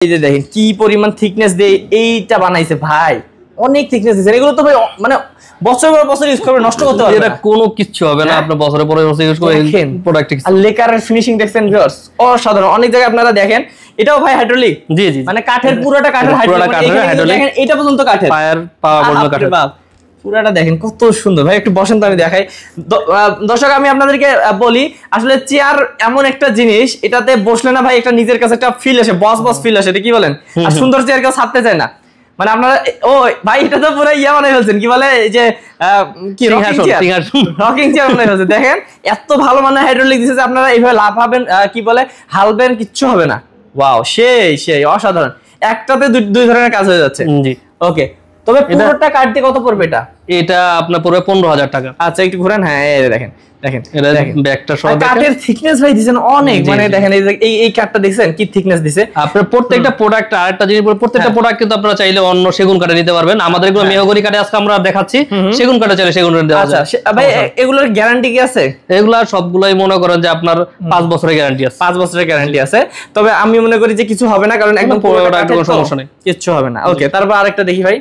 এই যে দেখেন কি পরিমাণ থিকনেস দিয়ে এইটা বানাইছে ভাই, অনেক থিকনেস দিয়েছে। এগুলো তো ভাই মানে বছর পর বছর ইউজ করবে, নষ্ট করতে পারবে না, এটা কোনো কিছু হবে না। আপনি বছরের পরে বছর ইউজ করবেন প্রোডাক্ট। আর লেকারের ফিনিশিং দেখছেন ভিউয়ার্স, অসাধারণ। অনেক জায়গায় আপনারা দেখেন এটাও ভাই হাইড্রোলিক, জি জি, মানে কাঠের পুরোটা কাঠের হাইড্রোলিক, দেখেন এটা পর্যন্ত কাঠের, ফায়ার পাওয়ার পর্যন্ত কাঠের। পুরাটা দেখেন কত সুন্দর ভাই। একটু বসেন তো আমি দেখাই। দর্শক আমি আপনাদেরকে বলি, আসলে চেয়ার এমন একটা জিনিস, এটাতে বসলে না ভাই একটা নিজের কাছে একটা ফিল আসে, বস ফিল আসে, এটা কি বলেন? আর সুন্দর চেয়ার কেউ ছাড়তে চায় না, মানে আপনারা ও ভাই এটা তো পুরো ইয়া বানাই ফেলছেন, কি বলে এই যে কি রকিং চেয়ার বানাই ফেলছেন। দেখেন এত ভালো মানে হাইড্রোলিক দিয়েছে যে আপনারা এইভাবে লাভ হবেন, কি বলে হালবেন, কিচ্ছু হবে না। ওয়াও, সেই অসাধারণ। একটাতে দুই ধরনের কাজ হয়ে যাচ্ছে। জি ওকে, তবে পুরোটা কাটতে কত পড়বে এটা? এটা আপনার পড়বে 15,000 টাকা। আচ্ছা একটু ঘুরেন। হ্যাঁ এই দেখেন দেখেন এটা ব্যাকটা সহ কাঠের থিকনেস ভাই দিবেন অনেক, মানে দেখেন এই কাঠটা দেখছেন কি থিকনেস দিছে। আপনার প্রত্যেকটা প্রোডাক্ট, আরেকটা জিনিস প্রত্যেকটা প্রোডাক্ট কিন্তু আপনারা চাইলে অন্য সেগুন কাঠে নিতে পারবেন। আমাদের এগুলো মেহগনি কাঠে আজকে আমরা দেখাচ্ছি, সেগুন কাঠে চাইলে সেগুন কাঠে দেওয়া যায়। আচ্ছা ভাই এগুলোর গ্যারান্টি কি আছে? এগুলা সবগুলাই মনে করেন যে আপনার 5 বছরের গ্যারান্টি আছে। 5 বছরের গ্যারান্টি আছে। তবে আমি মনে করি যে কিছু হবে না, কারণ একদম প্রোডাক্ট কোনো সমস্যা নেই, কিচ্ছু হবে না। ওকে, তারপর আরেকটা দেখি ভাই।